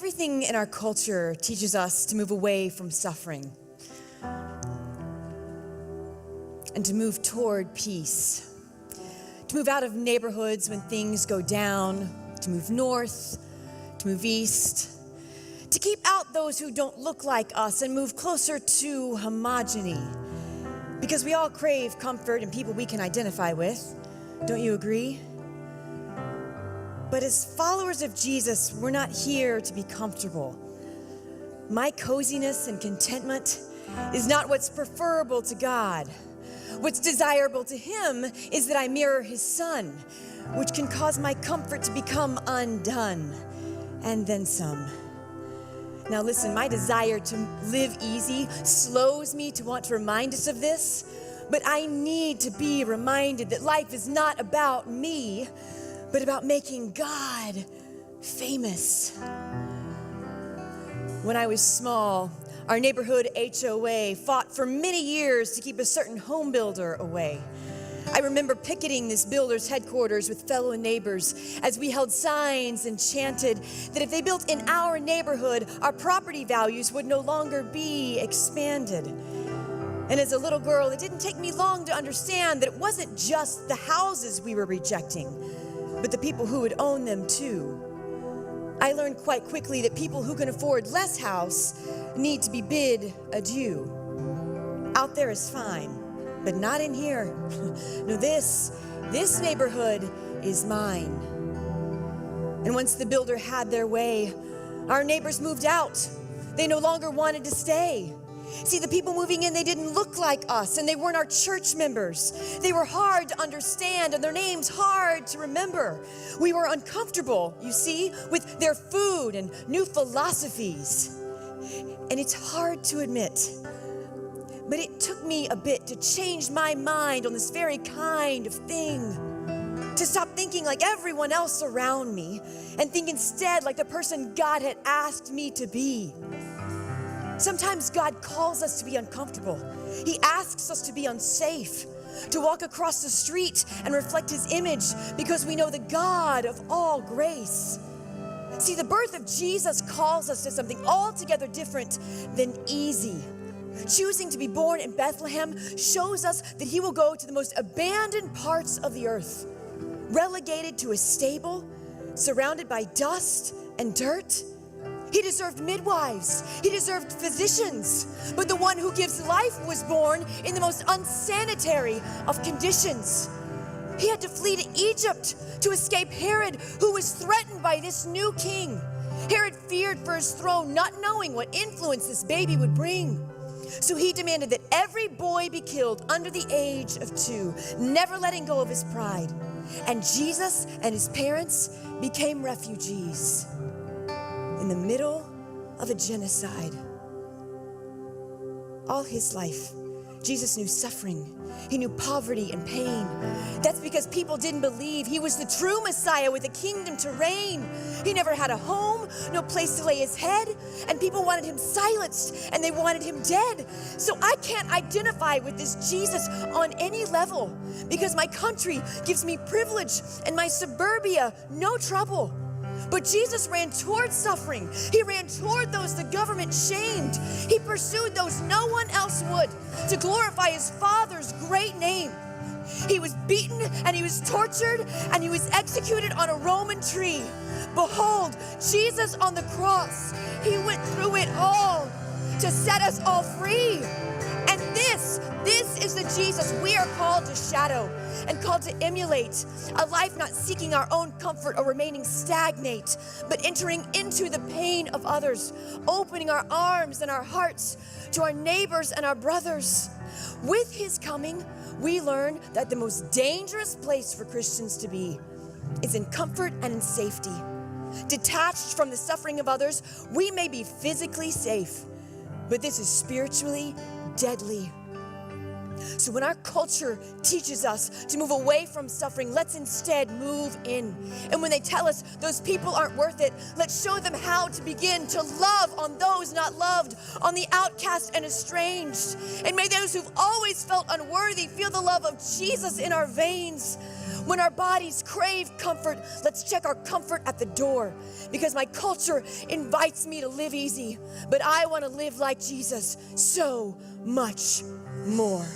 Everything in our culture teaches us to move away from suffering and to move toward peace, to move out of neighborhoods when things go down, to move north, to move east, to keep out those who don't look like us and move closer to homogeny, because we all crave comfort and people we can identify with. Don't you agree? But as followers of Jesus, we're not here to be comfortable. My coziness and contentment is not what's preferable to God. What's desirable to him is that I mirror his Son, which can cause my comfort to become undone, and then some. Now listen, my desire to live easy slows me to want to remind us of this, but I need to be reminded that life is not about me, but about making God famous. When I was small, our neighborhood HOA fought for many years to keep a certain home builder away. I remember picketing this builder's headquarters with fellow neighbors as we held signs and chanted that if they built in our neighborhood, our property values would no longer be expanded. And as a little girl, it didn't take me long to understand that it wasn't just the houses we were rejecting, but the people who would own them too. I learned quite quickly that people who can afford less house need to be bid adieu. Out there is fine, but not in here. No, this neighborhood is mine. And once the builder had their way, our neighbors moved out. They no longer wanted to stay. See, the people moving in, they didn't look like us, and they weren't our church members. They were hard to understand, and their names hard to remember. We were uncomfortable, you see, with their food and new philosophies. And it's hard to admit, but it took me a bit to change my mind on this very kind of thing. To stop thinking like everyone else around me, and think instead like the person God had asked me to be. Sometimes God calls us to be uncomfortable. He asks us to be unsafe, to walk across the street and reflect his image because we know the God of all grace. See, the birth of Jesus calls us to something altogether different than easy. Choosing to be born in Bethlehem shows us that he will go to the most abandoned parts of the earth, relegated to a stable, surrounded by dust and dirt. He deserved midwives. He deserved physicians. But the one who gives life was born in the most unsanitary of conditions. He had to flee to Egypt to escape Herod, who was threatened by this new king. Herod feared for his throne, not knowing what influence this baby would bring. So he demanded that every boy be killed under the age of 2, never letting go of his pride. And Jesus and his parents became refugees in the middle of a genocide. All his life, Jesus knew suffering. He knew poverty and pain. That's because people didn't believe he was the true Messiah with a kingdom to reign. He never had a home, no place to lay his head, and people wanted him silenced and they wanted him dead. So I can't identify with this Jesus on any level because my country gives me privilege and my suburbia no trouble. But Jesus ran toward suffering. He ran toward those the government shamed. He pursued those no one else would to glorify his Father's great name. He was beaten and he was tortured and he was executed on a Roman tree. Behold, Jesus on the cross. He went through it all to set us all free. And this is the Jesus we are called to shadow and called to emulate. A life not seeking our own comfort or remaining stagnate, but entering into the pain of others, opening our arms and our hearts to our neighbors and our brothers. With his coming, we learn that the most dangerous place for Christians to be is in comfort and in safety. Detached from the suffering of others, we may be physically safe, but this is spiritually deadly. So when our culture teaches us to move away from suffering, let's instead move in. And when they tell us those people aren't worth it, let's show them how to begin to love on those not loved, on the outcast and estranged. And may those who've always felt unworthy feel the love of Jesus in our veins. When our bodies crave comfort, let's check our comfort at the door. Because my culture invites me to live easy, but I want to live like Jesus so much more.